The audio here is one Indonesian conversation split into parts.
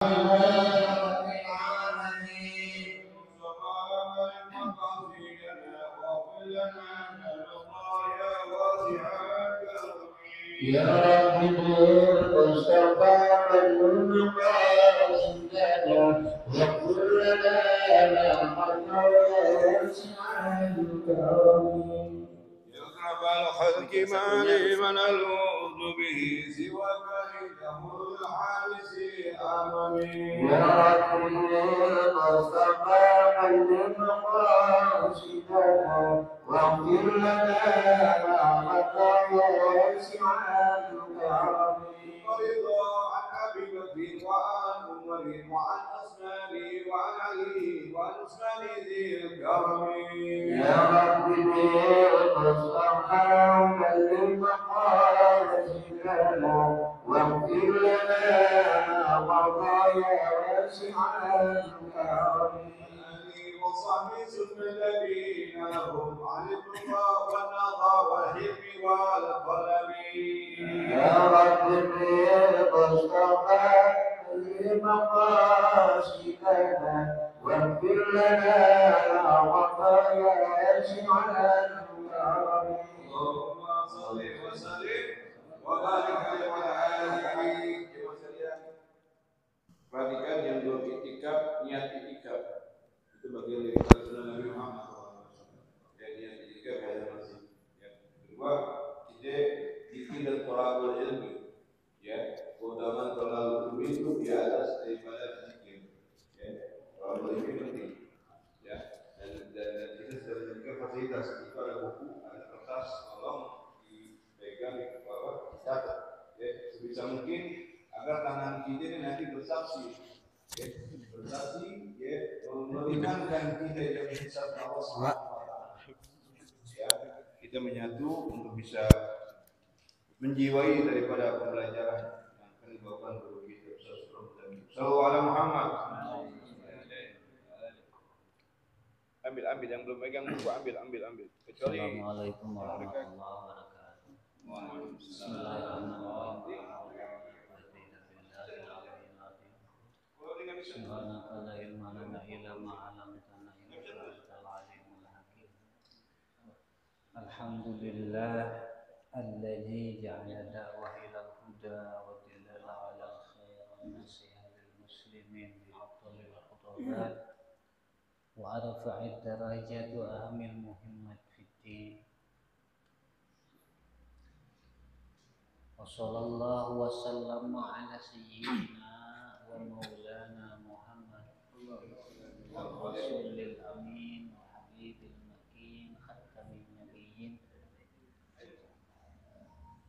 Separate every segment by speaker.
Speaker 1: يا رب المصطفى المقاصدنا واغفر لنا ما يقرب الخلق ما لمن الوض به سواك إنه الحارس آمين يا رب المصطفى المقاصدنا واغفر لنا ما مضى واسع الكرم ورضا عن ابي بكر وعن عمر وعن اصحابه وعن علي وعن عثمان ذي الكرم يا رب بالمصطفى بلغ مقاصدنا واغفر لنا ما مضى واسع الكرم وصحبه ثم الذين هم عن التقى والنظى والحلم والقلم يا رب بالمصطفى لمقاصدنا واغفر لنا وقايا يسمع الكرم اللهم صل وسلم وبارك على آله وسلم. Perhatikan yang belum itikaf, niat itikaf. Itu bagian dari peraturan Nabi Muhammad SAW. Yang niat itikaf ada masih. Yang kedua, kita zikir dan thalabul ilmi. Ya, keutamaan thalabul ilmi itu di atas daripada zikir. Ya, thalabul ilmi penting. Ya, dan kita sudah diberikan fasilitas. Itu ada buku, ada kertas, tolong dipegang di bawah, dicatat. Ya, sebisa mungkin agar tangan kita ini nanti bersaksi. Ya, bersaksi, ya, meringankan kita yang hisab Allah SWT. Ya, kita menyatu untuk bisa menjiwai daripada pembelajaran yang akan dibawakan guru kita Sallallahu alaihi Muhammad. Ambil yang belum pegang buku, ambil. Kecuali
Speaker 2: Assalamualaikum warahmatullahi wabarakatuh. Bismillahirrahmanirrahim. Subhanaka la ilma lana illa ma 'allamtana innaka antal alimul hakim. Alhamdulillah alladzi ja'ala da'wah ilal huda wa dilala 'alal khair wa nasiha lil muslimin bi afdhalil khutubat wa arfa'id darajat wa ahamil muhimmat fid din. Wa sallallahu wa sallama ala sayyidina wa maulana Muhammad wa rasulil amin wa habibil makin khatamin nabiyyin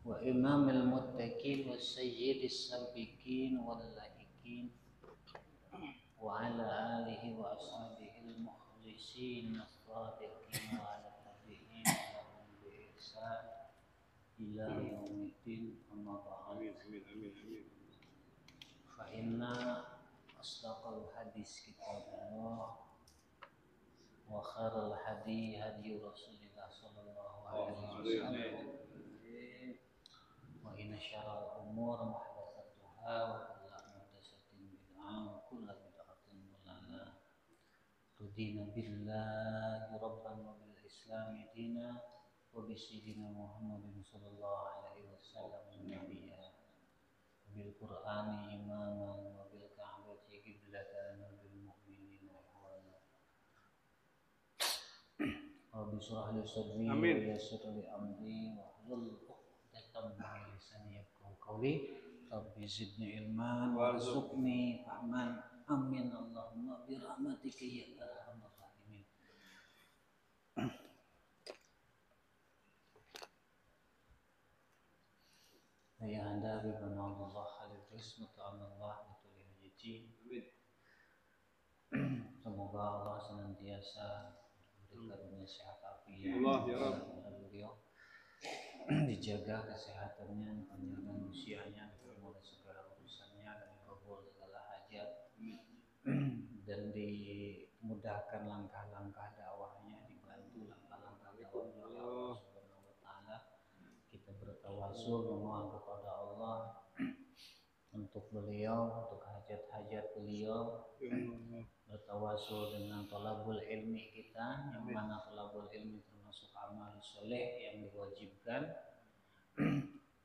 Speaker 2: wa imamil muttaqin wa sayyidis sabiqin wal lahiqin wa ala alihi wa ashabihil mukhlisin as-sadiqin wa ala tabi'in lahum bi ihsan ila yaumiddin amma ba'd. Fa inna asdaqal hadis kitabullah wa khairal hadi hadi Rasulillah sallallahu alaihi wasallam wa inna syarral umur muhdatsatuha wa kullu muhdatsatin bid'ah wa kullu bid'atin dhalalah. Tudina billahi rabban wa bil islami dina wa bi sayyidina Muhammadin sallallahu alaihi wasallam nabiyya bil qur'ani imaman wa bil ka'bati qiblatan wa bil mu'minina ihwana. Rabbi shrah li sadri wa yassir li amri wa hlul 'uqdatam min lisani yafqahu qawli. Rabbi zidni ilman warzuqni fahman. Amin Allahumma bi rahmatika ya arhamar rahimin. Ya anda bibana Allah khalid rizmuta'amallah betul hajji. Semoga Allah senantiasa memberikan sehat afiat kepada beliau, dijaga kesehatannya, panjangkan usianya, dimudahkan segala urusannya dan dikabul segala hajat, dan dimudahkan langkah-langkah dakwahnya, dibantu langkah-langkah dakwahnya oleh Allah Subhanahu wa taala. Kita bertawasul memohon kepada Allah untuk beliau, untuk hajat-hajat hajat beliau, bertawasul dengan thalabul ilmi kita, yang mana thalabul ilmi termasuk amal soleh yang diwajibkan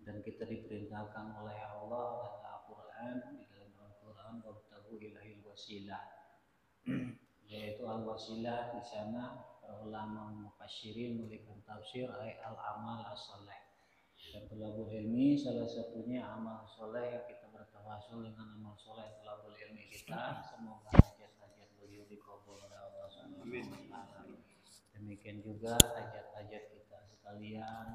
Speaker 2: dan kita diperintahkan oleh Allah dalam Al-Quran, di dalam Al-Quran wabtaghu ilahil wasilah, yaitu al-wasilah. Di sana para ulama mufassirin memberikan tafsir al-amal as-saleh. Dan thalabul ilmi salah satunya amal soleh yang kita bertawasul dengan amal soleh thalabul ilmi kita. Semoga hajat-hajat beliau dikabul oleh Allah Subhanahu wa taala. Demikian juga hajat-hajat kita sekalian,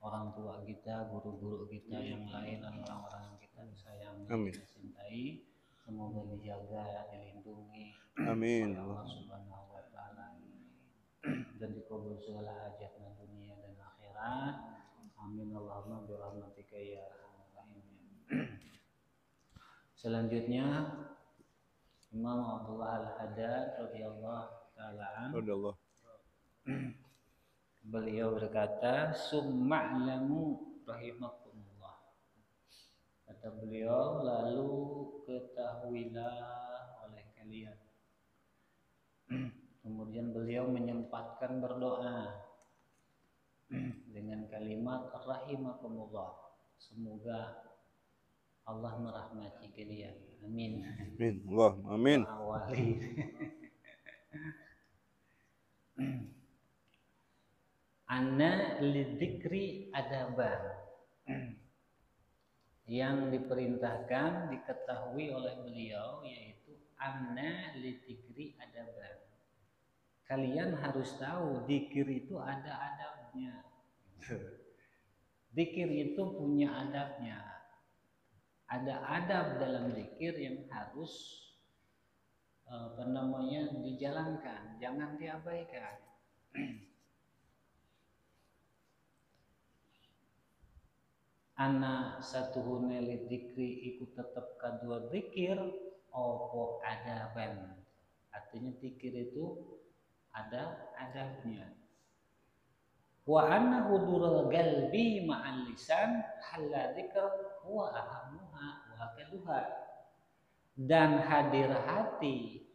Speaker 2: orang tua kita, guru-guru kita yang lain, dan orang-orang yang kita sayangi, kita cintai, semoga dijaga, dilindungi oleh Allah Subhanahu wa taala dan dikabul segala hajatnya dunia dan akhirat. Amin Allahumma bi rahmatika ya arhamar rahimin. Selanjutnya Imam Abdullah Al-Haddad radhiyallahu taala anhu, beliau berkata, summa'lamu rahimakumullah. Kata beliau, lalu ketahuilah oleh kalian. Kemudian beliau menyempatkan berdoa dengan kalimat rahimakumullah. Semoga Allah merahmati kalian. Amin.
Speaker 3: Amin. Allah, amin.
Speaker 2: Awali. Anna lidzikri adaban. Yang diperintahkan, diketahui oleh beliau, yaitu anna lidzikri adaban. Kalian harus tahu zikir itu ada adabnya. Zikir itu punya adabnya. Ada adab dalam zikir yang harus dijalankan, jangan diabaikan. Ana satuhune li dzikri iku tetep kadua zikir opo adaban. Artinya zikir itu ada adabnya. Wa anna hudurul qalbi ma'al lisan halla dzikr huwa ahammuha wa akaduha. Dan hadir hati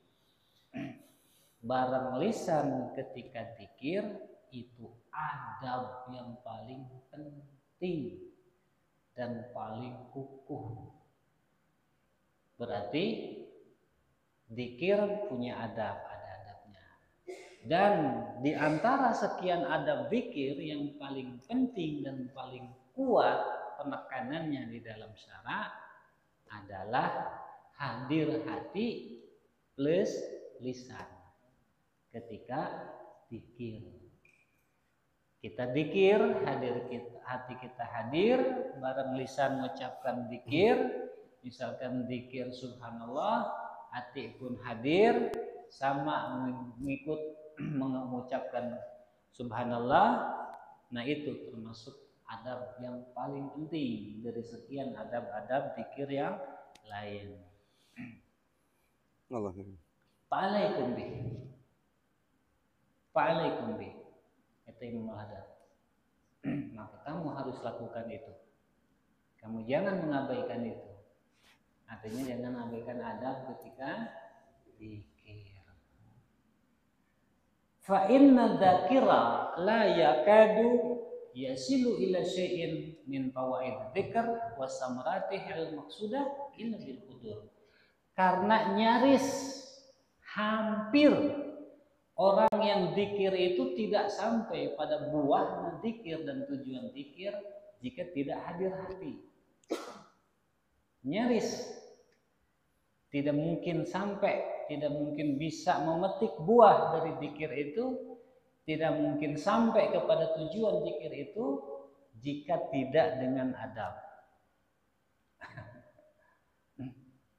Speaker 2: bareng lisan ketika zikir itu adab yang paling penting dan paling kukuh. Berarti zikir punya adab, ada adabnya. Dan di antara sekian adab zikir yang paling penting dan paling kuat penekanannya di dalam syara adalah hadir hati plus lisan ketika zikir. Kita zikir, hati kita hadir, bareng lisan mengucapkan zikir. Misalkan zikir subhanallah, hati pun hadir sama mengikut mengucapkan subhanallah. Nah itu termasuk adab yang paling penting dari sekian adab-adab zikir yang lain.
Speaker 3: Allah.
Speaker 2: Fa'alaikum bih. Fa'alaikum bih. Itu Imam Al-Haddad. Maka kamu harus lakukan itu. Kamu jangan mengabaikan itu. Artinya jangan abaikan adab ketika zikir. Fa inna dzakira la yakadu yasilu ila syai'in min fawaid dzikr wa samaratihi al-maqsudah illa bil qudur. Karena nyaris hampir orang yang zikir itu tidak sampai pada buah zikir dan tujuan zikir jika tidak hadir hati. Nyaris tidak mungkin sampai, tidak mungkin bisa memetik buah dari zikir itu, tidak mungkin sampai kepada tujuan zikir itu jika tidak dengan adab.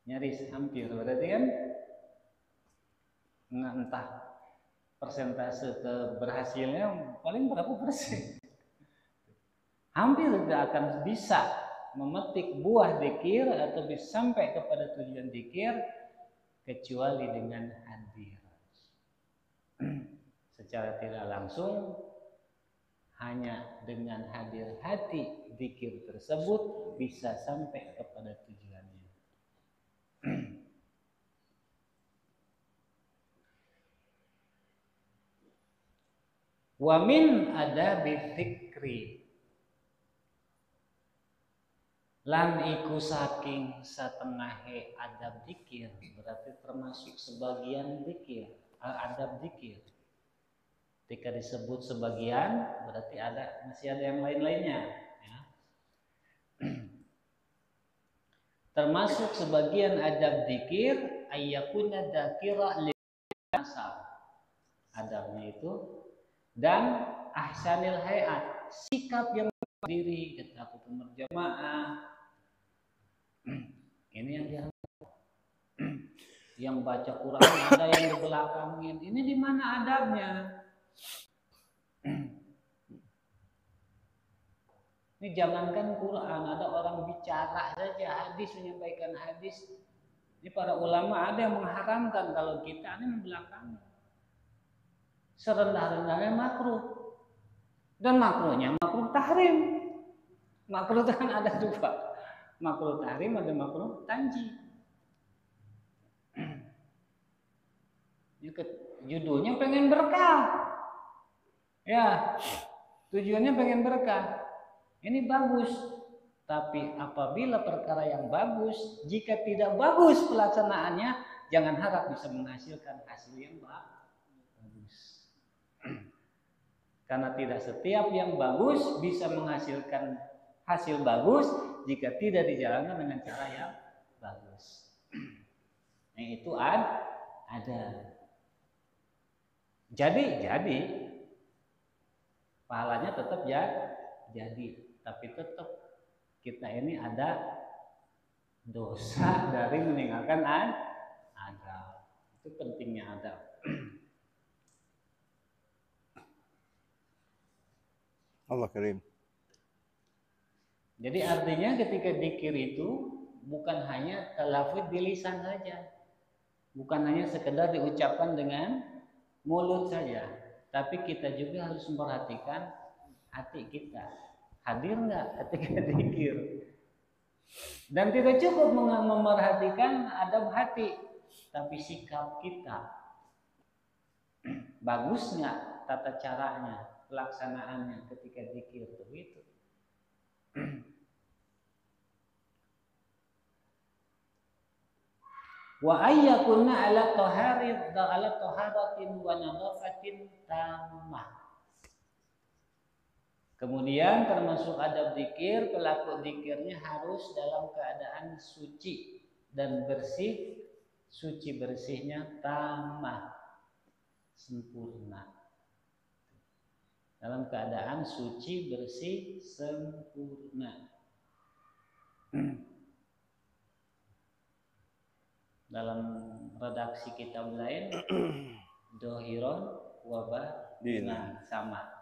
Speaker 2: Nyaris hampir, berarti kan entah persentase keberhasilnya paling berapa persen. Hampir tidak akan bisa memetik buah zikir atau bisa sampai kepada tujuan zikir kecuali dengan hadir. Secara tidak langsung, hanya dengan hadir hati zikir tersebut bisa sampai kepada tujuannya. Wa min adabi dzikri lan iku saking satengahe adab dzikir, berarti termasuk sebagian dzikir, adab dzikir. Ketika disebut sebagian berarti masih ada yang lain-lainnya ya. Termasuk sebagian adab dzikir ayyakuna dzakira lil asal. Adabnya itu dan ahsanil hayat, sikap yang berdiri ketika berjamaah. Ini yang diharapkan. Yang baca Quran ada yang di belakangin. Ini di mana adabnya? Ini jangankan Quran, ada orang bicara saja, hadis, menyampaikan hadis. Ini para ulama ada yang mengharamkan kalau kita ini membelakangi. Serendah-rendahnya makruh. Dan makruhnya makruh tahrim. Makruh kan ada dua. Makruh tahrim ada makruh tanji. Judulnya pengen berkah. Ya, tujuannya pengen berkah. Ini bagus, tapi apabila perkara yang bagus, jika tidak bagus pelaksanaannya, jangan harap bisa menghasilkan hasil yang bagus. Karena tidak setiap yang bagus bisa menghasilkan hasil bagus jika tidak dijalankan dengan cara yang bagus. Nah, itu ada. Jadi pahalanya tetap jadi. Tapi tetap kita ini ada dosa dari meninggalkan adab. Itu pentingnya adab.
Speaker 3: Allah karim.
Speaker 2: Jadi artinya ketika dzikir itu bukan hanya talafuz di lisan saja. Bukan hanya sekedar diucapkan dengan mulut saja. Tapi kita juga harus memperhatikan hati kita. Hadir nggak ketika dzikir? Dan tidak cukup memerhatikan adab hati, tapi sikap kita. Bagus nggak tata caranya, pelaksanaannya ketika dzikir begitu. Wa ayyakuna ala taharatin wa nadhafatin tammah. Kemudian termasuk adab dzikir, pelaku dzikirnya harus dalam keadaan suci dan bersih. Suci bersihnya tamah, sempurna. Dalam keadaan suci bersih sempurna. Dalam redaksi kitab lain dohiron wabatinan sama.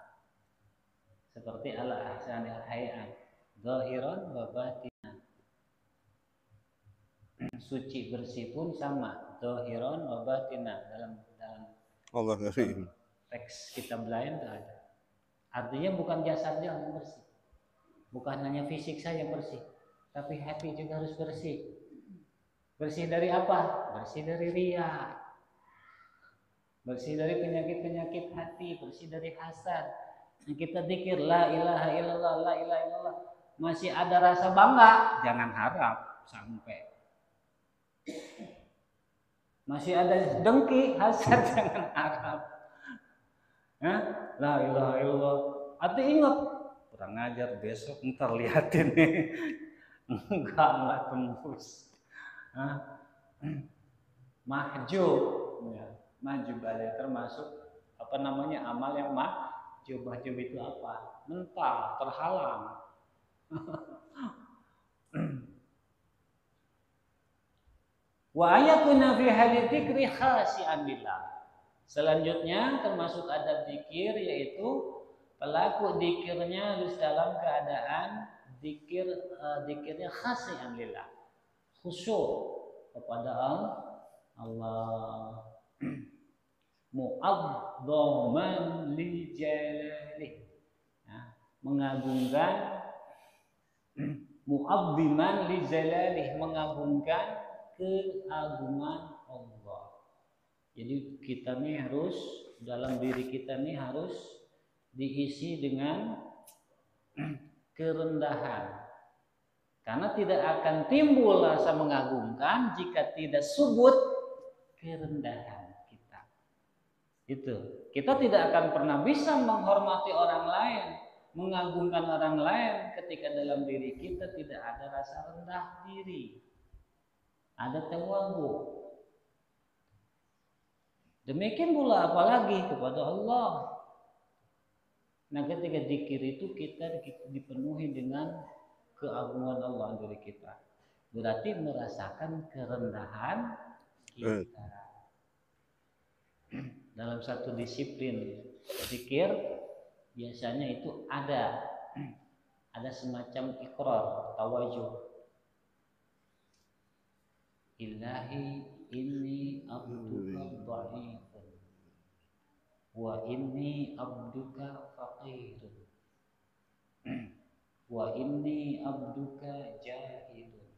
Speaker 2: Seperti ala ahsanil hayat, zahiran wa batinan. Suci bersih pun sama, zahiran wa batinan. Dalam
Speaker 3: Allah karim.
Speaker 2: Teks kitab lain tidak ada. Artinya bukan jasadnya yang bersih, bukan hanya fisik saja yang bersih, tapi hati juga harus bersih. Bersih dari apa? Bersih dari riya, bersih dari penyakit-penyakit hati, bersih dari hasad. Kita dzikir la ilaha illallah, la ilaha illallah, masih ada rasa bangga, jangan harap sampai. Masih ada dengki, hasad, jangan harap. La ilaha illallah, hati ingat, kurang ajar, besok ntar lihatin nih. Enggak tembus. Mahjub, ya. Mahjub ada termasuk amal yang Mahjub itu apa? Mental, terhalang. Wa ayatuna fi hadits dzikri khashi'an lillah. Selanjutnya termasuk adab dzikir yaitu pelaku dzikirnya harus dalam keadaan dzikirnya khashi'an lillah. Khusyuk kepada Allah. Mu'adzaman li jalalihi, ya, mengagungkan, mu'azziman li jalalihi, mengagungkan keagungan Allah. Jadi kita nih harus dalam diri kita nih harus diisi dengan kerendahan. Karena tidak akan timbul rasa mengagumkan jika tidak subut kerendahan kita. Itu. Kita tidak akan pernah bisa menghormati orang lain, mengagungkan orang lain ketika dalam diri kita tidak ada rasa rendah diri. Ada tawadhu. Demikian pula apalagi kepada Allah. Nah, ketika zikir itu kita dipenuhi dengan keagungan Allah dari kita. Berarti merasakan kerendahan kita. Dalam satu disiplin zikir biasanya itu ada semacam ikrar, tawajuh. Ilahi inni abduka dha'ifun wa inni abduka faqirun wa inni abduka jahilun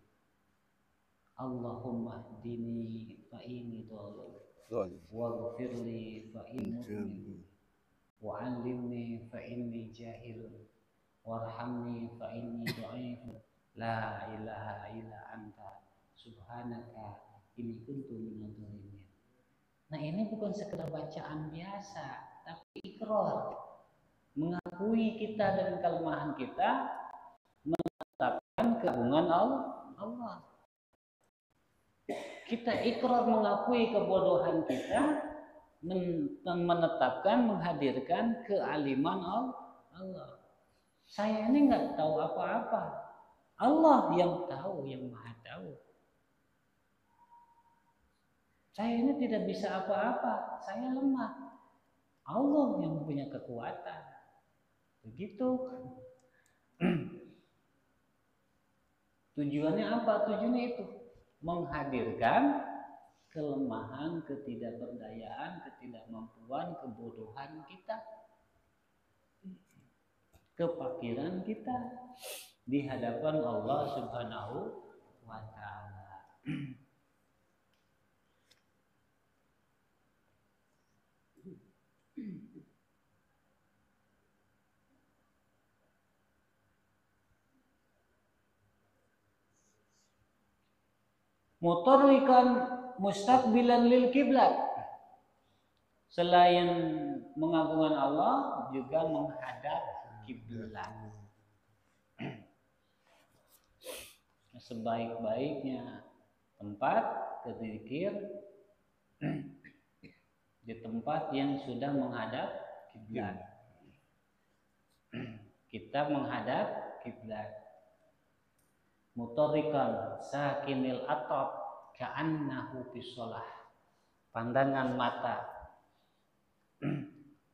Speaker 2: Allahumma hdini fa inni dhalil waghfirli fa inni mu'min wa 'allimni fa inni jahilun warhamni fa inni dha'ifun la ilaha illa anta subhanaka inni kuntu minadh dhalimin. Nah, ini bukan sekedar bacaan biasa, tapi ikrar, mengakui kita dengan kelemahan kita, menetapkan keagungan Allah. Kita ikrar mengakui kebodohan kita, menetapkan, menghadirkan kealiman Allah. Saya ini nggak tahu apa-apa. Allah yang tahu, yang maha tahu. Saya ini tidak bisa apa-apa, saya lemah. Allah yang punya kekuatan. Begitu. Tujuannya apa? Tujuannya itu menghadirkan kelemahan, ketidakberdayaan, ketidakmampuan, kebodohan kita, kefakiran kita di hadapan Allah Subhanahu wa Ta'ala. Mutarrikan mustaqbilan lil kiblat. Selain mengagungkan Allah, juga menghadap kiblat. Sebaik-baiknya tempat berzikir di tempat yang sudah menghadap kiblat. Kita menghadap kiblat. Mutarrikan sakinil atrab ka'annahu bisolah. Pandangan mata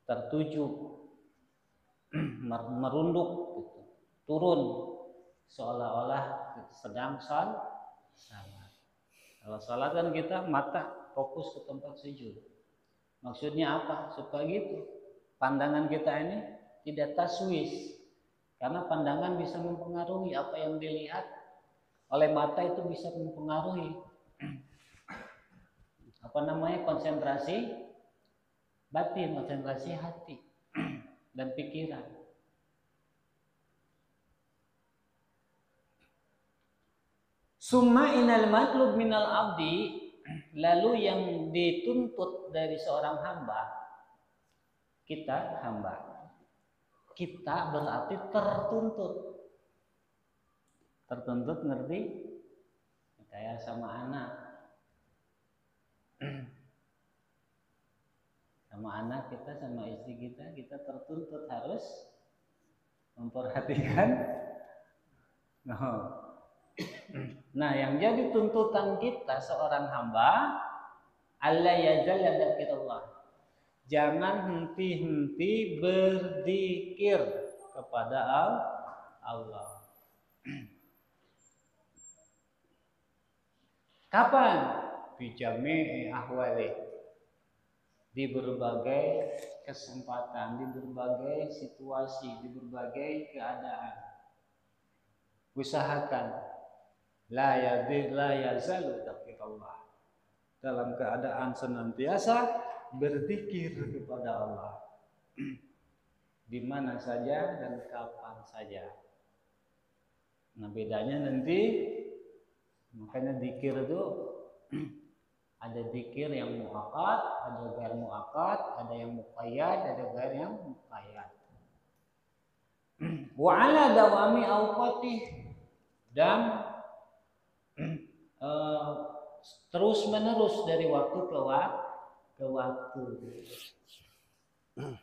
Speaker 2: tertuju, merunduk gitu, turun seolah-olah sedang salat. Kalau salat kan kita mata fokus ke tempat sujud. Maksudnya apa? Supaya gitu pandangan kita ini tidak taswis, karena pandangan bisa mempengaruhi apa yang dilihat oleh mata, itu bisa mempengaruhi konsentrasi batin, konsentrasi hati dan pikiran. Summa inal matlub minal abdi, lalu yang dituntut dari seorang hamba, kita hamba. Kita berarti tertuntut. Tertuntut ngerti? Kayak sama anak. Sama anak kita, sama istri kita tertuntut harus memperhatikan. Nah, yang jadi tuntutan kita seorang hamba, alla yazalla dzikrillah. Jangan henti-henti berzikir kepada Allah. Kapan? Bijami ahwali. Di berbagai kesempatan, di berbagai situasi, di berbagai keadaan. Usahakan la yazalu dzikrullah. Dalam keadaan senantiasa berzikir kepada Allah. di mana saja dan kapan saja. Nah bedanya nanti, makanya zikir itu ada zikir yang muakkad, ada ghair muakkad, ada yang muqayyad, ada ghair yang muqayyad. Wa ala dawami awqatih, dan terus menerus dari waktu ke waktu.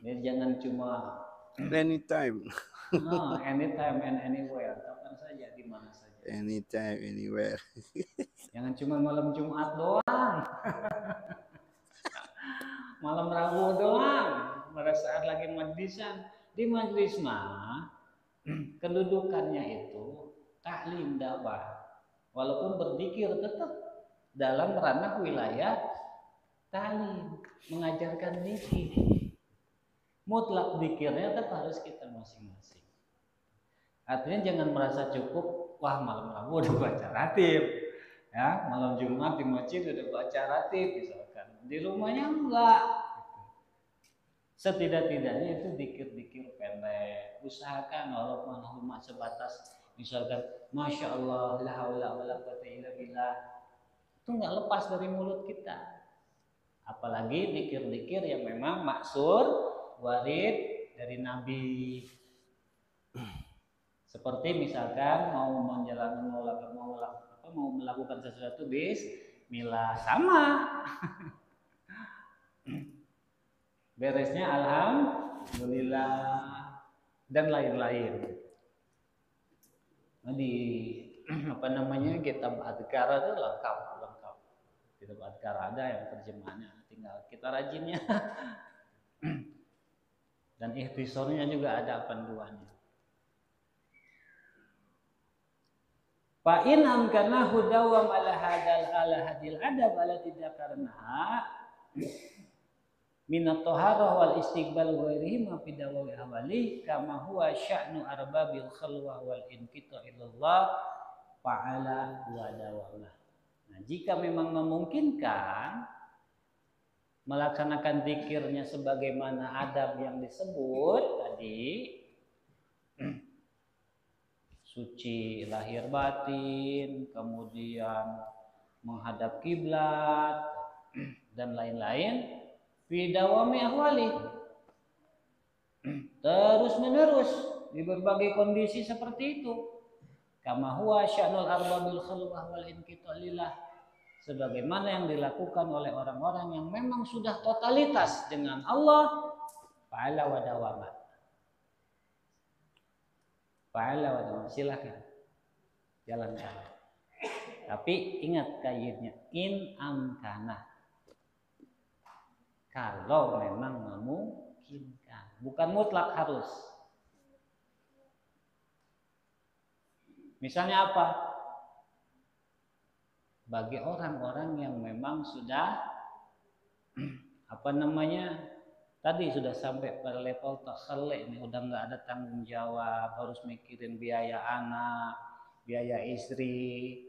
Speaker 2: Ya, jangan cuma
Speaker 3: Anytime.
Speaker 2: anytime and anywhere, kapan saja, di mana saja.
Speaker 3: Anytime, anywhere.
Speaker 2: Jangan cuma malam Jumat doang. Malam Rabu doang. Pada saat lagi majlisan. Di majlis mah kedudukannya itu taklim dakwah. Walaupun berzikir tetap dalam ranah wilayah taklim, mengajarkan zikir. Mutlak zikirnya tetap harus kita masing-masing. Artinya jangan merasa cukup, wah malam Rabu udah baca ratib, ya malam Jumat di masjid udah baca ratib misalkan, di rumahnya enggak. Setidak-tidaknya itu zikir-zikir pendek. Usahakan walaupun cuma sebatas misalkan Masya Allah, la haula wala quwwata illa billah, itu nggak lepas dari mulut kita. Apalagi zikir-zikir yang memang maksur, warid dari Nabi. Seperti misalkan mau melakukan sesuatu bismillah, sama. Beresnya alhamdulillah dan lain-lain. Nah, di kitab Adhkar itu lengkap. Kitab Adhkar ada yang terjemahannya, tinggal kita rajinnya. Dan ikhtisornya juga ada panduannya. Fa in amkana hudawam ala hadil adab ala tidak karena minat toharah wal istiqbal ghairihi ma fi dawawi awali kama huwa sya'nu arbabil khalwa wal inqita ilallah fa'ala wa dawamah. Nah, jika memang memungkinkan melaksanakan zikirnya sebagaimana adab yang disebut tadi, suci lahir batin, kemudian menghadap kiblat dan lain-lain, fi dawami ahwali, terus menerus di berbagai kondisi seperti itu, kama huwa sya'nul arbabil khalwah wal inqita lillah, sebagaimana yang dilakukan oleh orang-orang yang memang sudah totalitas dengan Allah, fa'ala wa dawama. Fa'ala wa dawama, silakan jalankan. Tapi ingat kaidnya, in amkana, kalau memang memungkinkan, bukan mutlak harus. Misalnya apa? Bagi orang-orang yang memang sudah tadi sudah sampai pada level takhalli ini, udah nggak ada tanggung jawab, harus mikirin biaya anak, biaya istri.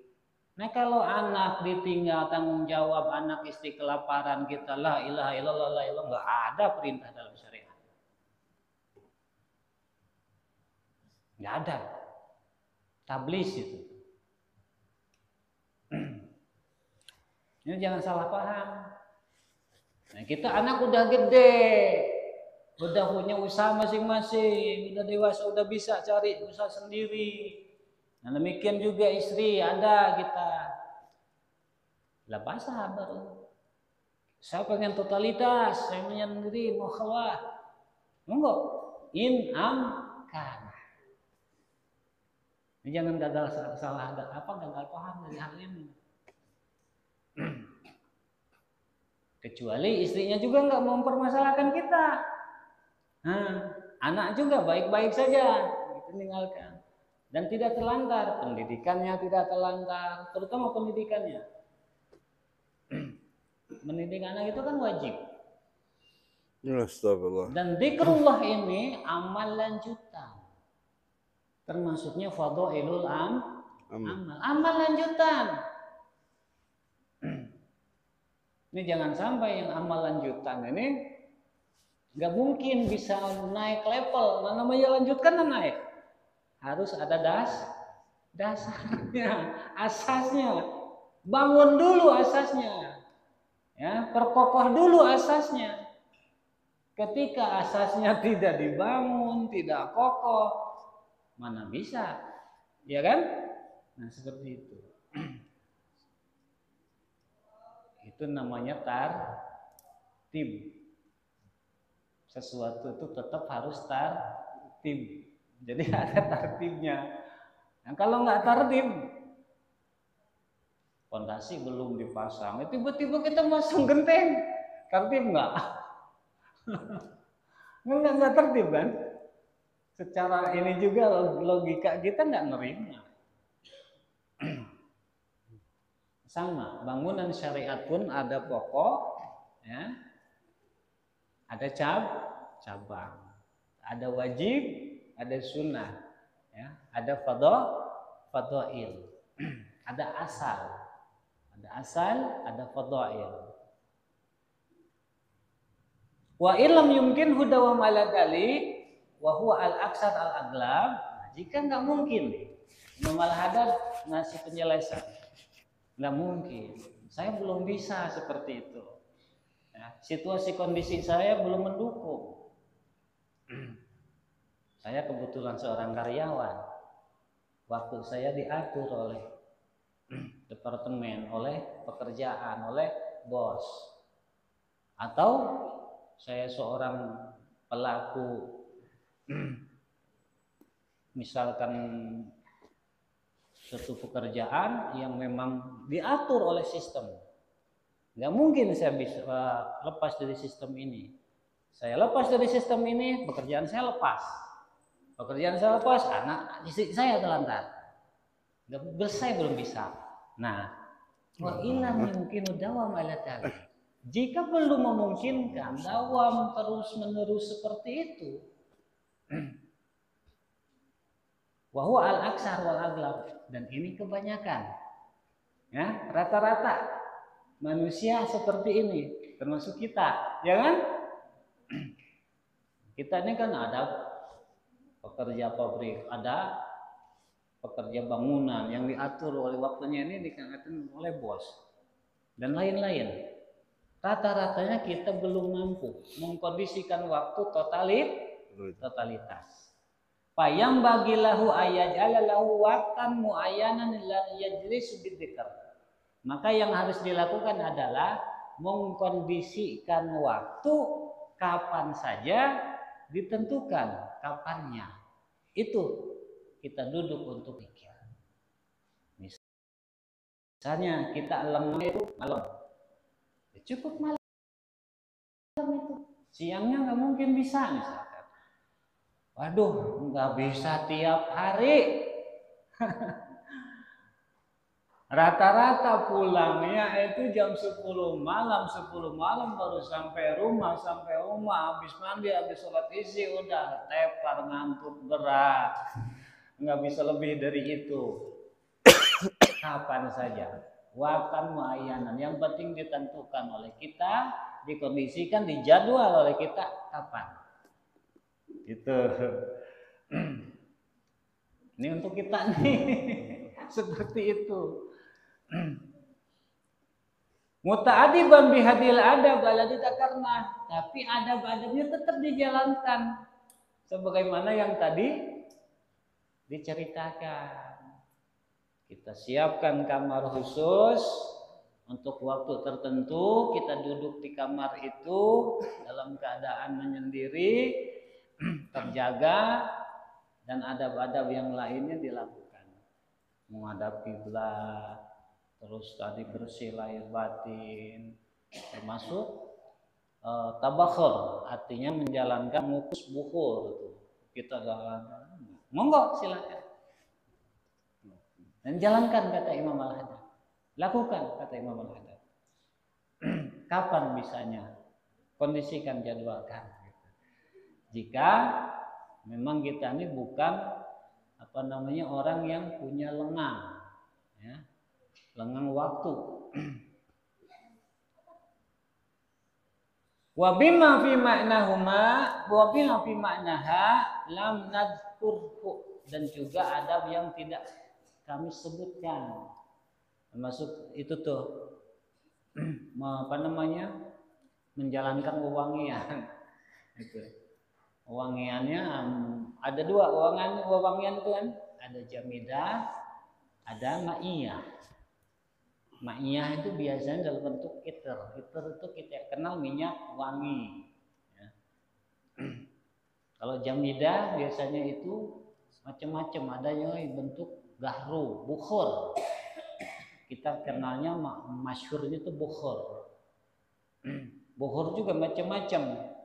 Speaker 2: Nah kalau anak ditinggal tanggung jawab, anak istri kelaparan, kita la ilaha illallah, la ilaha, nggak ada perintah dalam syariat, nggak ada. Tablis itu. Ini jangan salah paham. Nah, kita anak udah gede, udah punya usaha masing-masing, udah dewasa, udah bisa cari usaha sendiri. Nah, demikian juga istri ada kita. Lah basah baru. Saya pengen totalitas, saya menyendiri, mau khalwah. Enggak. In amkana. Ini jangan gagal paham dari hal ini. Kecuali istrinya juga nggak mau mempermasalahkan kita. Nah, anak juga baik-baik saja, ditinggalkan. Dan tidak terlantar, pendidikannya tidak terlantar, terutama pendidikannya. Mendidik anak itu kan wajib.
Speaker 3: Astagfirullah.
Speaker 2: Dan zikrullah ini amal lanjutan. Termasuknya fadhailul amal lanjutan. Ini jangan sampai yang amal lanjutan ini Nggak mungkin bisa naik level. Nah, namanya lanjutkan dan naik. Harus ada dasarnya, asasnya. Bangun dulu asasnya. Ya, perkokoh dulu asasnya. Ketika asasnya tidak dibangun, tidak kokoh, mana bisa? Ya kan? Nah, seperti itu. Itu namanya tartib. Sesuatu itu tetap harus tartib. Jadi ada tartibnya. Nah, kalau nggak tartib, fondasi belum dipasang, tiba-tiba kita masang genteng, tartib nggak? Nggak tertib kan? Secara ini juga logika kita nggak nerima. Sama, bangunan syariat pun ada pokok, ya, ada cabang, ada wajib, ada sunnah, ya, ada fadhail, ada asal, ada fadhail. Wa illam yumkin hudawam ala dalik wa huwa al-aksar al-aglab. Jika nggak mungkin, Imam Al-Haddad ngasih penjelasan, nggak mungkin. Saya belum bisa seperti itu. Ya, situasi kondisi saya belum mendukung. Saya kebetulan seorang karyawan. Waktu saya diatur oleh departemen, oleh pekerjaan, oleh bos. Atau saya seorang pelaku, misalkan suatu pekerjaan yang memang diatur oleh sistem. Nggak mungkin saya bisa lepas dari sistem ini. Saya lepas dari sistem ini, pekerjaan saya lepas. Pekerjaan saya lepas, anak istri saya terlantar. Saya belum bisa. Nah, wa ilam mungkin dawam ala tali. Jika belum memungkinkan dawam terus-menerus seperti itu, wa huwa al-aksar wal aglab, dan ini kebanyakan. Ya, rata-rata manusia seperti ini, termasuk kita, ya kan? Kita ini kan ada pekerja pabrik, ada pekerja bangunan yang diatur oleh waktunya ini dikatakan oleh bos dan lain-lain. Rata-ratanya kita belum mampu mengkondisikan waktu totalitas. Payam bagilahu ayajalalahu waqtan muayyanan la yajlisu bidzikr. Maka yang harus dilakukan adalah mengkondisikan waktu kapan saja, ditentukan kapannya. Itu kita duduk untuk pikir. Misalnya kita lengah itu malam. Cukup malam itu. Siangnya nggak mungkin bisa misalkan. Waduh, nggak bisa tiap hari. Rata-rata pulangnya itu jam 10 malam baru sampai rumah, habis mandi, habis sholat isya udah tepar, ngantuk berat. Nggak bisa lebih dari itu. Kapan saja. Waktu muayyanan, yang penting ditentukan oleh kita, dikondisikan, dijadwal oleh kita kapan. Gitu. Ini untuk kita nih. Seperti itu. Muta'adiban bihadil adab alladzi dzakarna, tapi adab-adabnya tetap dijalankan sebagaimana yang tadi diceritakan. Kita siapkan kamar khusus untuk waktu tertentu, kita duduk di kamar itu dalam keadaan menyendiri, terjaga, dan adab-adab yang lainnya dilakukan. Menghadap kiblat, terus tadi bersih lahir batin, termasuk tabakhur, artinya menjalankan ngukus bukhur. Kita jalankan, monggo silakan. Dan jalankan kata Imam Al-Haddad. Lakukan kata Imam Al-Haddad. Kapan bisanya? Kondisikan, jadwalkan. Jika memang kita ini bukan orang yang punya lengang, ya, lengang waktu. Wa bima fi ma'nahuma wa bima fi ma'naha lam nadkurhu, dan juga adab yang tidak kami sebutkan. Termasuk itu tuh apa namanya? Menjalankan wewangian. Itu. Wewangiannya ada dua wewangian itu kan, ada jamidah, ada ma'iyah. Ma'iyah itu biasanya dalam bentuk itir. Itir itu kita kenal minyak wangi. Ya. Kalau jamidah biasanya itu macam-macam. Ada yang bentuk gahru, bukhur. Kita kenalnya masyhurnya itu bukhur. Bukhur juga macam-macam.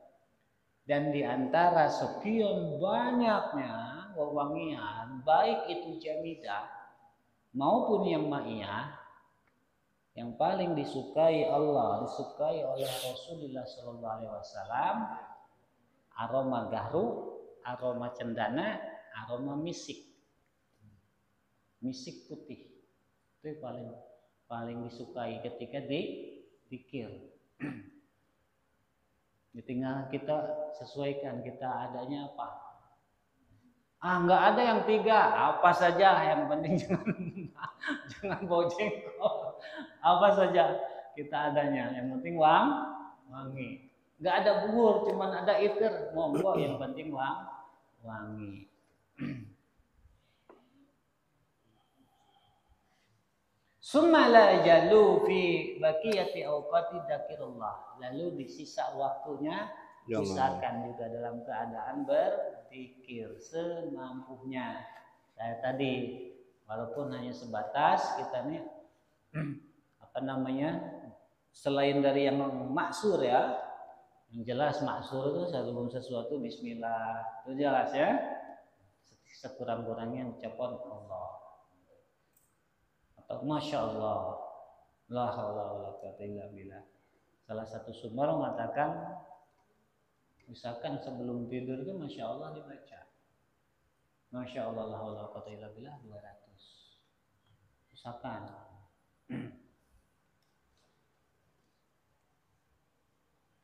Speaker 2: Dan di antara sekian banyaknya wewangian, baik itu jamidah maupun yang ma'iyah, yang paling disukai Allah, disukai oleh Rasulullah SAW, aroma gahru, aroma cendana, aroma misik, misik putih. Itu paling disukai ketika dikir. Tinggal kita sesuaikan, kita adanya apa. Nggak ada yang tiga, apa saja, yang penting jangan bau jengkol. Apa saja kita adanya, yang penting wangi. Nggak ada buhur, cuman ada itir, monggo, yang penting wangi. Summa la jalu fi baqiyati awqati dzikrillah. Lalu di sisa waktunya usahakan juga dalam keadaan berzikir semampunya. Saya tadi walaupun hanya sebatas kita nih apa namanya, selain dari yang maksur ya, yang jelas maksur itu sebelum sesuatu bismillah, itu jelas ya, sekurang-kurangnya ucapan Allah atau masya Allah, la haula wala quwwata illa billah. Salah satu sumber mengatakan misalkan sebelum tidur itu masya Allah dibaca, masya Allah la haula wala quwwata illa billah 200. Misalkan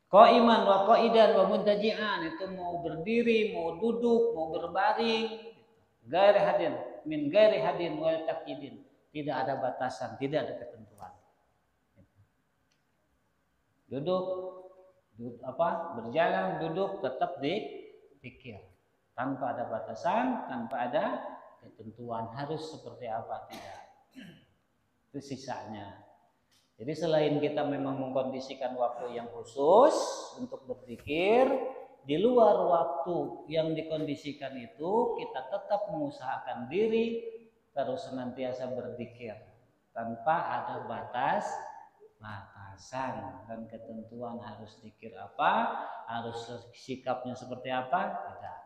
Speaker 2: qaiman wa qaidan wa muntaji'an, itu mau berdiri, mau duduk, mau berbaring, gairi hadin min gairi hadin wal taqidin, tidak ada batasan, tidak ada ketentuan. Duduk berjalan, duduk, tetap dipikir tanpa ada batasan, tanpa ada ketentuan harus seperti apa, tidak. Itu sisanya. Jadi selain kita memang mengkondisikan waktu yang khusus untuk berzikir, di luar waktu yang dikondisikan itu kita tetap mengusahakan diri terus senantiasa berzikir tanpa ada batasan dan ketentuan harus zikir apa, harus sikapnya seperti apa, tidak.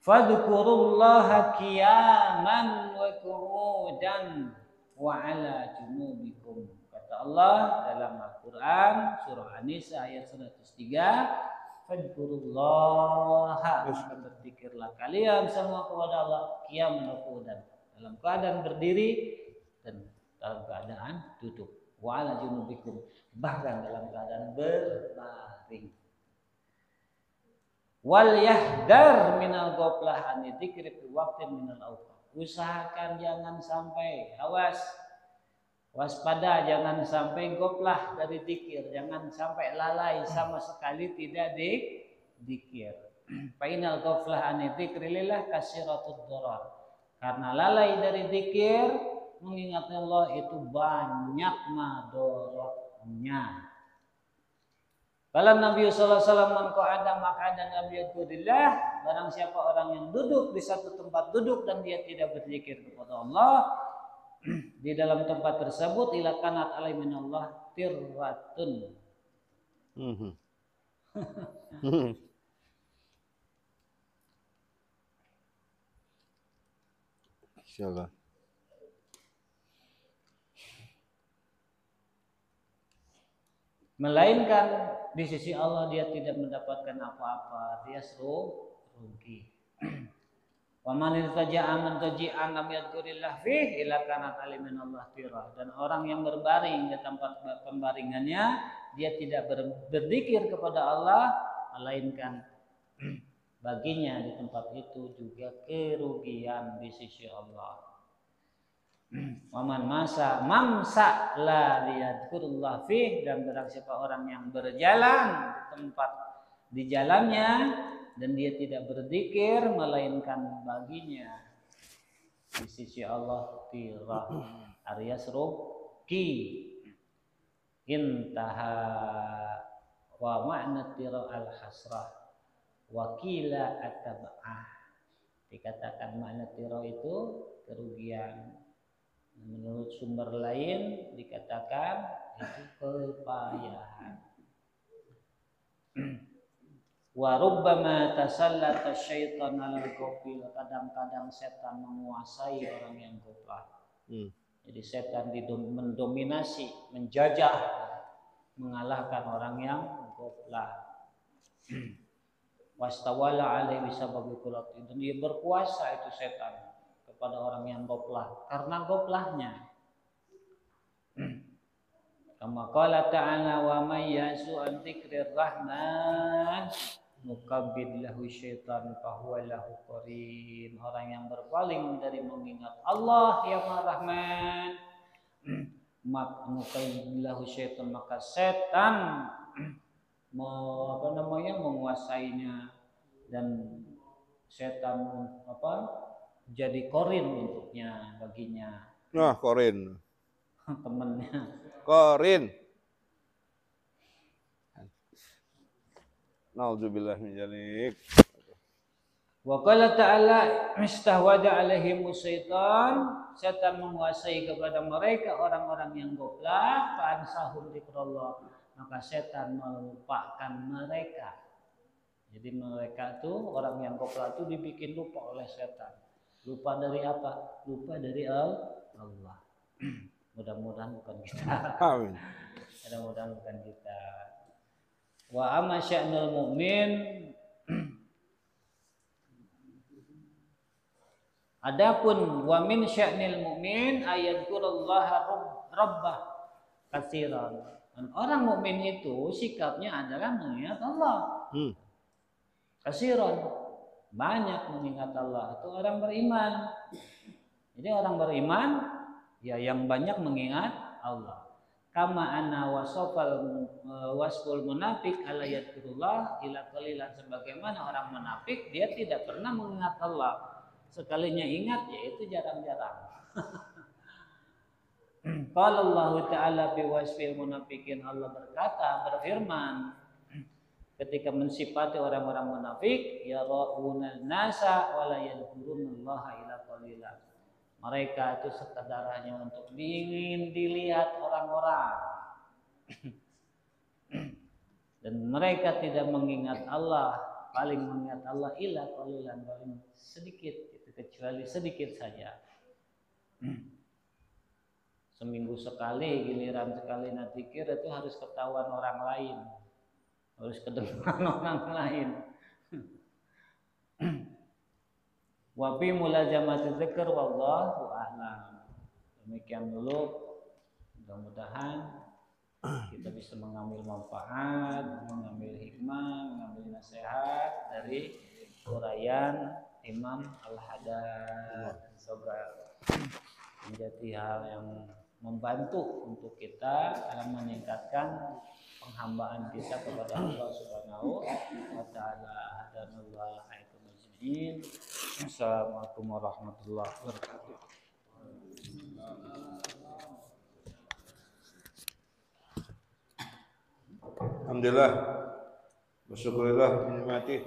Speaker 2: Fadhkurullaha qiyaman wa qu'udan wa 'ala junubikum. Kata Allah dalam Al-Qur'an surah An-Nisa ayat 103, fadhkurullaha, berzikirlah kalian semua kepada Allah qiyaman wa qu'udan, dalam keadaan berdiri dan dalam keadaan duduk, wa 'ala junubikum, bahkan dalam keadaan berbaring. Wal yahdar minal ghaflah an dzikri fi waqtin minal awqat. Usahakan jangan sampai waspada, jangan sampai ghaflah dari zikir, jangan sampai lalai sama sekali tidak dzikir. Fa inal ghaflah an dzikrillah kasiratud darar. Karena lalai dari zikir, mengingat Allah itu banyak madaratnya. Kalau Nabi sallallahu alaihi wasallam mengqa'ada maq'adan lam yadhkurillah, barang siapa orang yang duduk di satu tempat duduk dan dia tidak berzikir kepada Allah, di dalam tempat tersebut ila kanat alai minallah tirratun.
Speaker 3: Insyaallah.
Speaker 2: Melainkan di sisi Allah dia tidak mendapatkan apa-apa, dia rugi. Wa man irtaja'a man taji'an lam yadhkurillah fih ila kanat alimin Allah tirah. Dan orang yang berbaring di tempat pembaringannya dia tidak berzikir kepada Allah, melainkan baginya di tempat itu juga kerugian di sisi Allah. Waman mamsa la liyadkurullah fih, dan barang siapa orang yang berjalan di tempat di jalannya dan dia tidak berzikir melainkan baginya di sisi Allah tirah alias rugi. Intaha wa ma'na tirah al-hasrah wakila atab'ah. Dikatakan makna tirah itu kerugian. Menurut sumber lain dikatakan itu kepayahan. Wa rubbama tasallata syaitan 'alal ghafil, kadang-kadang setan menguasai orang yang ghaflah. Jadi setan mendominasi, menjajah, mengalahkan orang yang ghaflah. Wastawala alaihi bisababi qulati, dan dia berkuasa itu setan kepada orang yang ghaflah karena ghaflahnya. Kama qala ta'ala wa may yasu an dzikrir rahman nukabbid lahu syaitan fahuwa lahu qarin. Orang yang berpaling dari mengingat Allah yang Maha Rahman, maka nukabbid lahu syaitan, maka setan menguasainya, dan setan jadi korin untuknya, baginya.
Speaker 3: Nah, korin.
Speaker 2: Temennya.
Speaker 3: Korin. Nauzubillah min dzalik.
Speaker 2: Wa qala ta'ala istahwada alaihim syaitan, setan menguasai kepada mereka orang-orang yang ghaflah, fa ansahum dzikrullah, maka setan melupakan mereka. Jadi mereka tuh orang yang ghaflah itu dibikin lupa oleh setan. Lupa dari apa? Lupa dari Allah. Mudah-mudahan bukan kita.
Speaker 3: Amin.
Speaker 2: Mudah-mudahan bukan kita. Wa amma sya'nul mu'min, adapun wa min sya'nil mu'min ayadkurullaha rabbah katsiran. Dan orang mukmin itu sikapnya adalah mengingat Allah. Katsiran, banyak mengingat Allah, itu orang beriman. Jadi orang beriman ya yang banyak mengingat Allah. Kama anna wasful munafik ala yadkurullah ila qalilan, sebagaimana orang munafik dia tidak pernah mengingat Allah. Sekalinya ingat yaitu jarang-jarang. Qala Allah Ta'ala fi wasfil munafikin, Allah berfirman ketika mensifati orang-orang munafik, yara'unal nasa wa la yadhkurunallaha illa qalilan. Mereka itu sekadar hanya untuk ingin dilihat orang-orang. Dan mereka tidak mengingat Allah, paling mengingat Allah illa qalilan, paling sedikit, itu kecuali sedikit saja. Seminggu sekali, giliran sekali zikir itu harus ketahuan orang lain, harus kedengaran orang lain. Wa fi mulazamati dzikr wallahu a'lam. Demikian dulu, mudah-mudahan kita bisa mengambil manfaat, mengambil hikmah, mengambil nasihat dari uraian Imam Al-Haddad. Semoga menjadi hal yang membantu untuk kita dalam meningkatkan penghambaan kita kepada Allah Subhanahu wa taala. Hadanallahu ajmain. Assalamualaikum warahmatullahi wabarakatuh.
Speaker 3: Alhamdulillah, bersyukurillah menikmati.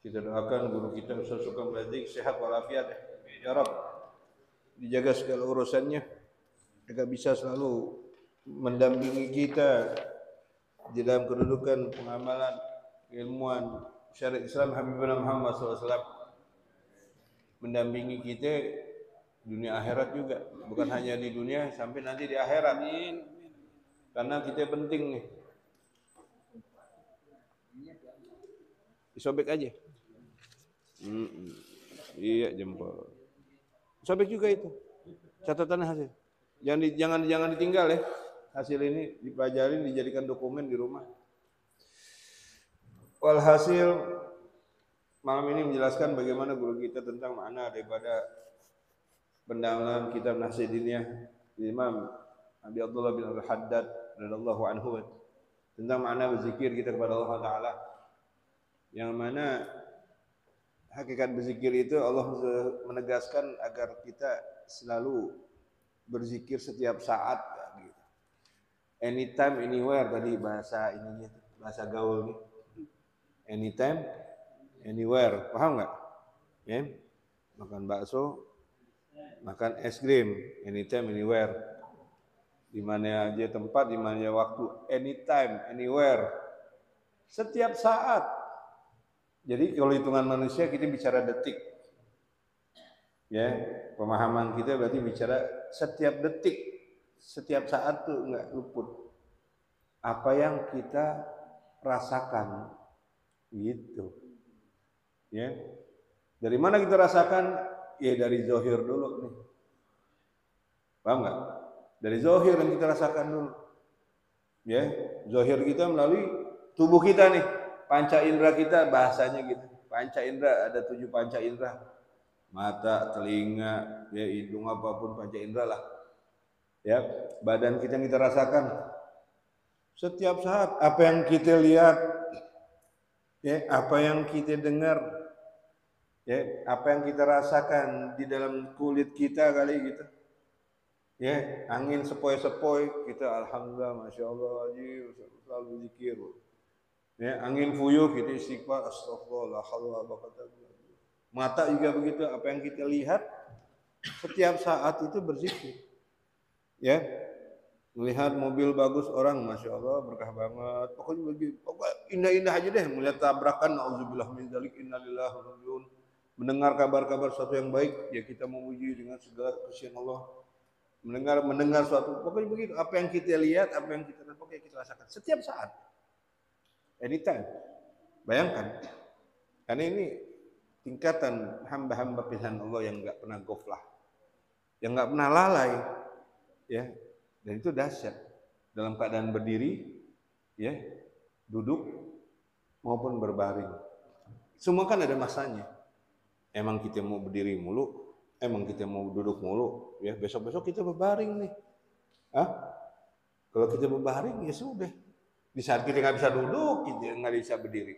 Speaker 3: Kita doakan guru kita Ustaz Sukam Badik sehat walafiat ya Rabb, dijaga segala urusannya agar bisa selalu mendampingi kita di dalam kedudukan pengamalan ilmuwan syariat Islam Habibuna Muhammad SAW, mendampingi kita dunia akhirat juga, bukan hanya di dunia, sampai nanti di akhirat. Karena kita penting nih. Disobek aja. Iya, jempol. Sobek juga itu. Catatan hasil. Jangan ditinggal ya. hasil ini dipelajari, dijadikan dokumen di rumah. Walhasil malam ini menjelaskan bagaimana guru kita tentang makna daripada pendalaman kitab Nahsyi Diniyah Imam Abi Abdullah bin Al-Haddad radhiyallahu anhu tentang makna berzikir kita kepada Allah Ta'ala, yang mana hakikat berzikir itu Allah menegaskan agar kita selalu berzikir setiap saat gitu. Anytime, anywhere tadi bahasa ininya, bahasa gaul nih. Anytime, anywhere, paham nggak? Ya, makan bakso, makan es krim, anytime, anywhere. Di mana aja tempat, di mana aja waktu, anytime, anywhere, setiap saat. Jadi kalau hitungan manusia kita bicara detik, ya pemahaman kita berarti bicara setiap detik, setiap saat tuh nggak luput apa yang kita rasakan, gitu. Ya, dari mana kita rasakan? Ya dari zahir dulu nih, paham nggak? Dari zahir yang kita rasakan dulu, ya zahir kita melalui tubuh kita nih. Panca indera kita bahasanya gitu. Panca indera ada 7 panca indera. Mata, telinga, ya hidung, apapun panca indera lah. Ya, badan kita yang kita rasakan setiap saat. Apa yang kita lihat, ya, apa yang kita dengar, ya, apa yang kita rasakan di dalam kulit kita kali gitu. Ya, angin sepoi-sepoi kita alhamdulillah, masya Allah, selalu zikir. Ya, angin puyuh kita istighfar, astagfirullah, la haula wala quwwata illa billah. Mata juga begitu, apa yang kita lihat setiap saat itu berzikir. Ya, melihat mobil bagus orang, masya Allah, berkah banget. Pokoknya begitu, pokoknya indah-indah aja deh. Melihat tabrakan, nauzubillah min dzalik, innalillahi wa inna ilaihi raji'un. Mendengar kabar-kabar sesuatu yang baik, ya kita memuji dengan segala kesucian Allah. Mendengar suatu, pokoknya begitu. Apa yang kita lihat, apa yang kita rasakan setiap saat. Anytime. Bayangkan, karena ini tingkatan hamba-hamba pilihan Allah yang nggak pernah goflah, yang nggak pernah lalai, ya. Dan itu dahsyat. Dalam keadaan berdiri, ya, duduk maupun berbaring. Semua kan ada masanya. Emang kita mau berdiri mulu, emang kita mau duduk mulu, ya. Besok-besok kita berbaring nih. Kalau kita berbaring ya sudah. Di saat kita nggak bisa duduk, kita nggak bisa berdiri.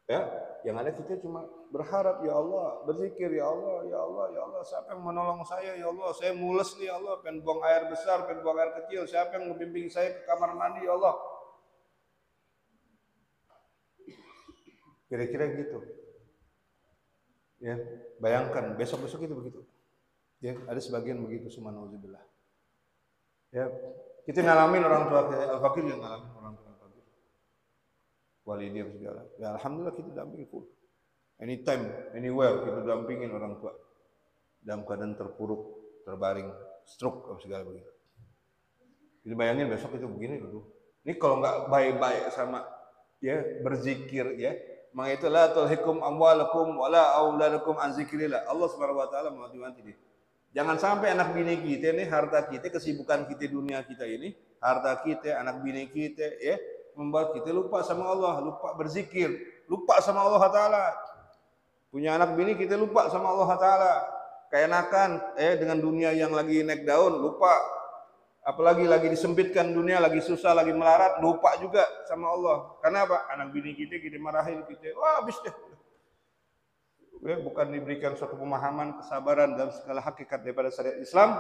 Speaker 3: Ya, yang ada kita cuma berharap, ya Allah, berzikir, ya Allah, ya Allah, ya Allah, siapa yang menolong saya, ya Allah, saya mules nih, ya Allah, pengen buang air besar, pengen buang air kecil, siapa yang membimbing saya ke kamar mandi, ya Allah. Kira-kira gitu. Ya, bayangkan besok-besok itu begitu. Ya, ada sebagian begitu, subhanallah. Ya, kita ngalamin orang tua kita, Al-Fakir yang ngalamin orang tua Al-Fakir. Wali dia segala. Ya alhamdulillah kita dampingin full. Anytime, anywhere kita dampingin orang tua. Dalam keadaan terpuruk, terbaring, stroke atau segala begitu. Jadi bayangin besok itu begini dulu. Ini kalau nggak baik-baik sama ya berzikir ya. Maka itu la tulhikum amwalakum wala auladukum an zikrillah. Allah Subhanahu wa taala mewanti-wanti dia. Jangan sampai anak bini kita ini, harta kita, kesibukan kita dunia kita ini, harta kita, anak bini kita, ya, membuat kita lupa sama Allah, lupa berzikir, lupa sama Allah Ta'ala. Punya anak bini kita lupa sama Allah Ta'ala. Keenakan, dengan dunia yang lagi naik daun, lupa. Apalagi lagi disempitkan dunia, lagi susah, lagi melarat, lupa juga sama Allah. Karena apa? Anak bini kita marahin kita, wah habis deh. Ya, bukan diberikan suatu pemahaman, kesabaran dalam segala hakikat daripada syariat Islam,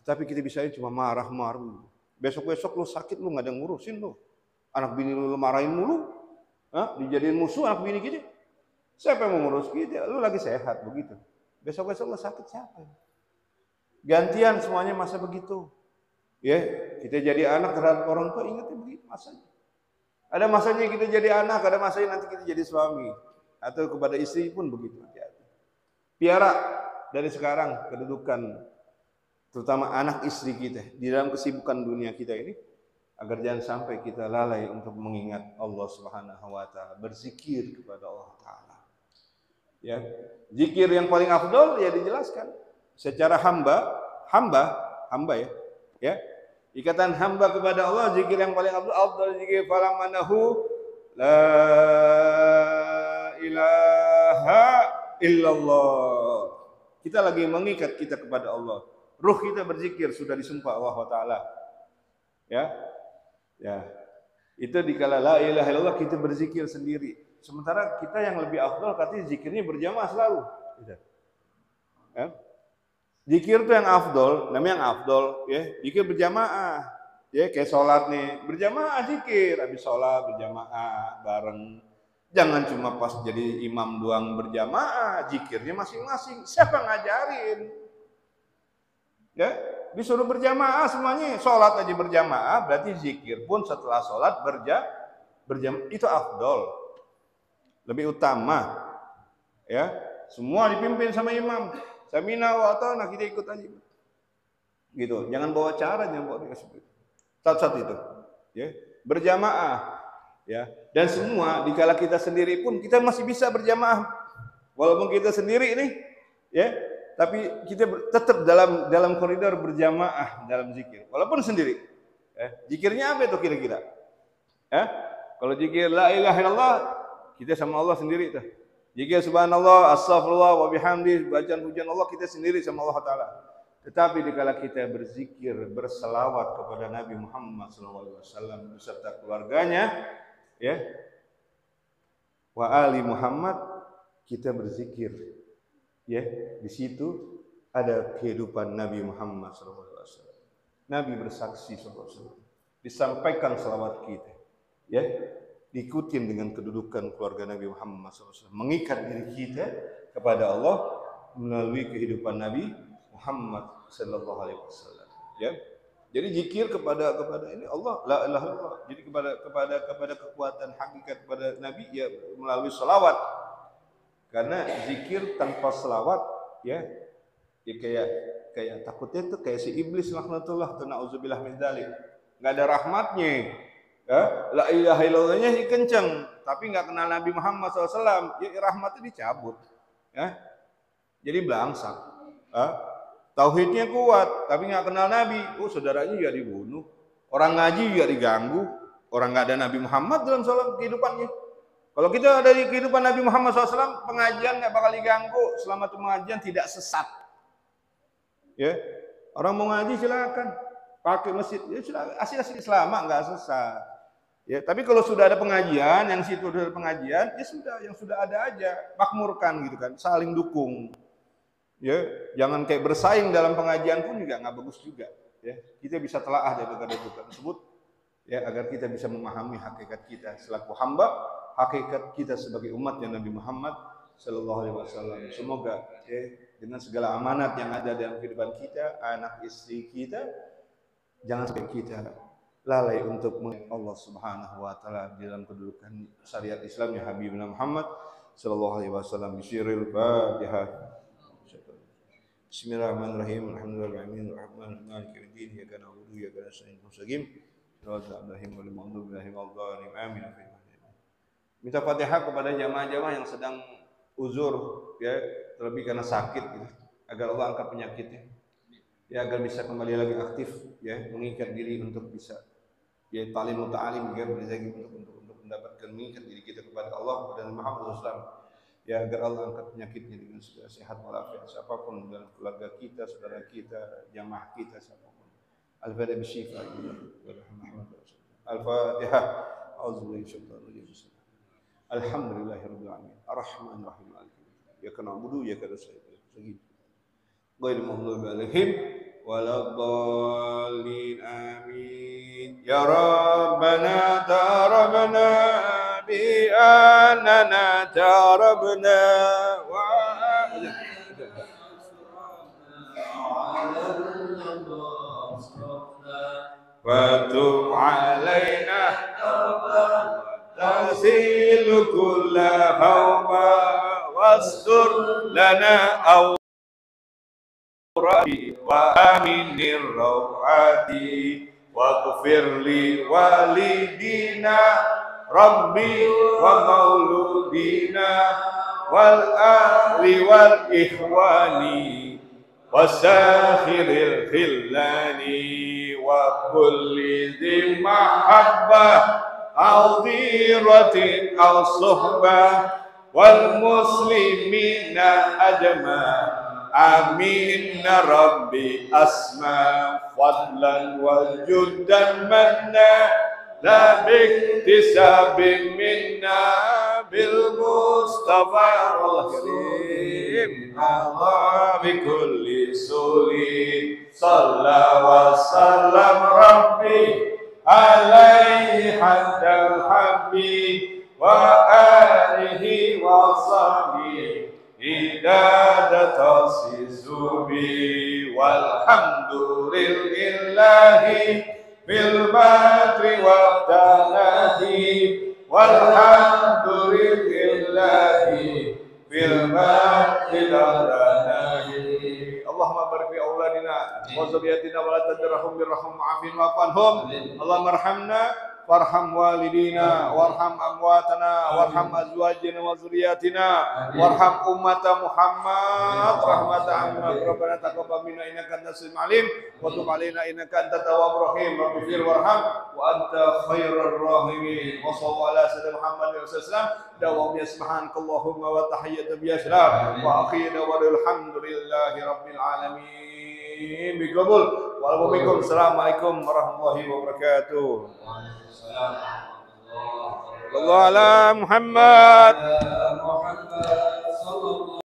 Speaker 3: tetapi kita bisa cuma marah-marah. Besok-besok lu sakit, lu nggak ada yang ngurusin lu. Anak bini lu marahin mulu, dijadiin musuh anak bini kita. Siapa yang mau ngurus kita? Lu lagi sehat begitu. Besok-besok lu sakit siapa? Gantian semuanya masa begitu. Ya, kita jadi anak terhadap orang tua, ingatnya begitu masanya. Ada masanya kita jadi anak, ada masanya nanti kita jadi suami. Atau kepada istri pun begitu. Piara dari sekarang kedudukan terutama anak istri kita di dalam kesibukan dunia kita ini, agar jangan sampai kita lalai untuk mengingat Allah Subhanahu wa taala, berzikir kepada Allah taala. Ya, zikir yang paling afdal ya dijelaskan secara hamba ya. Ya. Ikatan hamba kepada Allah, zikir yang paling afdal zikir falamanahu la ilaha illallah. Kita lagi mengikat kita kepada Allah. Ruh kita berzikir sudah disumpah Allah Taala. Ya. Ya. Itu dikala la ilaha illallah kita berzikir sendiri. Sementara kita yang lebih afdal katanya zikirnya berjamaah selalu. Ya. Zikir itu yang afdol, namanya yang afdol, ya. Zikir berjamaah, ya kayak sholat nih, berjamaah zikir, habis sholat berjamaah bareng. Jangan cuma pas jadi imam doang berjamaah, zikirnya masing-masing. Siapa ngajarin? Ya, disuruh berjamaah semuanya, sholat aja berjamaah, berarti zikir pun setelah sholat berjamaah itu afdol, lebih utama, ya. Semua dipimpin sama imam. Samina wa ata'na, kita ikut aja. Gitu. Jangan bawa cara, jangan bawa dikasih. Satu-satu itu. Ya. Berjamaah. Ya. Dan semua dikala kita sendiri pun kita masih bisa berjamaah. Walaupun kita sendiri nih, ya, tapi kita tetap dalam koridor berjamaah dalam zikir. Walaupun sendiri. Ya. Zikirnya apa itu kira-kira? Ya. Kalau zikir la ilaha illallah, kita sama Allah sendiri tuh. Jika subhanallah, astagfirullah, wa bihamdi, bacaan pujian Allah kita sendiri sama Allah Ta'ala. Tetapi dikala kita berzikir, berselawat kepada Nabi Muhammad SAW beserta keluarganya, ya, wa ali Muhammad, kita berzikir, ya, di situ ada kehidupan Nabi Muhammad SAW. Nabi bersaksi SAW. Disampaikan selawat kita, ya. Diikutin dengan kedudukan keluarga Nabi Muhammad SAW, mengikat diri kita kepada Allah melalui kehidupan Nabi Muhammad Sallallahu Alaihi Wasallam. Ya, jadi zikir kepada ini Allah, la ilaha illallah. Jadi kepada kekuatan hakikat kepada Nabi ya melalui selawat. Karena zikir tanpa selawat, ya kayak takutnya itu kayak si iblis laknatullah, na'udzubillah min dzalik. Enggak ada rahmatnya. Ya, la ilaha illallahnya sih kenceng, tapi nggak kenal Nabi Muhammad SAW, ya rahmatnya dicabut, ya. Jadi belangsak. Tauhidnya kuat, tapi nggak kenal Nabi, saudaranya juga dibunuh, orang ngaji juga diganggu, orang nggak ada Nabi Muhammad dalam soal kehidupannya. Kalau kita ada di kehidupan Nabi Muhammad SAW, pengajian nggak bakal diganggu, selama itu pengajian tidak sesat. Ya, orang mau ngaji silakan, pakai masjid, ya sudah asli selama nggak sesat. Ya, tapi kalau sudah ada pengajian, yang situ ada pengajian, ya sudah, yang sudah ada aja, makmurkan gitu kan, saling dukung. Ya, jangan kayak bersaing dalam pengajian pun juga nggak bagus juga. Ya, kita bisa telaah dari perkara tersebut, ya agar kita bisa memahami hakikat kita selaku hamba, hakikat kita sebagai umatnya Nabi Muhammad Sallallahu Alaihi Wasallam. Semoga ya, dengan segala amanat yang ada dalam kehidupan kita, anak istri kita, jangan sampai kita lalai untuk Allah Subhanahu wa taala dalam kedudukan syariat Islam ya Habibina Muhammad sallallahu alaihi wasallam. Bismillahirrahmanirrahim. Fatihah. Bismillahirrahmanirrahim. Alhamdulillahirabbil alamin. Maliki yaumiddin. Iyyaka na'budu wa iyyaka nasta'in. Mustaqim. Shiratal ladzina an'amta 'alaihim ghairil amin. Minta Fatihah kepada jamaah-jamaah yang sedang uzur ya, terlebih karena sakit gitu, agar Allah angkat penyakitnya. Ya agar bisa kembali lagi aktif ya, mengikat diri untuk bisa ya ta'lim ta'alim ya, untuk mendapatkan mengikat diri kita kepada Allah dan Muhammad SAW ya, agar Allah angkat penyakitnya dengan segala sehat walafiat siapapun dalam keluarga kita, saudara kita, jamaah kita siapapun. Al-Fatihah bisyifa Al-Fatihah. Auzubillahi Alhamdulillahirabbil alamin. Arrahmanir rahim. Iyyaka na'budu wa iyyaka nasta'in. Ghairil maghdubi 'alaihim waladdallin. Amin. Ya Rabbana tarabna bi annana tarabna wa Fatub alaina tasilu kulla hawba wastur lana awrati wa aminir rawati waghfir li walidina rabbi wa mauludina wal ahli wal ikhwani wasakhiril khillani وكل ذي محبة أو ضيرة أو صحبة والمسلمين أجمع آمين ربي أسمى فضلا وجدا منا لا باكتساب منا بالمصطفى الكريم الله بكل سوري صلى وسلم ربي عليه حتى الحبيب وآله وصحبه إدادة السبي والحمد لله في البدر والتنادي والحمد لله في البدر والتنادي اللهم بارك في أولادنا وذرياتنا ولا تدرهم برحم وعافين وعفانهم اللهم ارحمنا وارحم والدينا وارحم أمواتنا وارحم أزواجنا وذرياتنا وارحم أمة محمد رحمة عامة ربنا تقبل منا إنك أنت السميع العليم وتب علينا إنك أنت التواب الرحيم رب اغفر وارحم وأنت خير الراحمين وصلى على سيدنا محمد صلى الله عليه وسلم دوام سبحانك اللهم وتحية بأسلام وأخير والحمد لله رب العالمين بقبول والسلام Assalamualaikum warahmatullahi wabarakatuh. Allah ala Muhammad.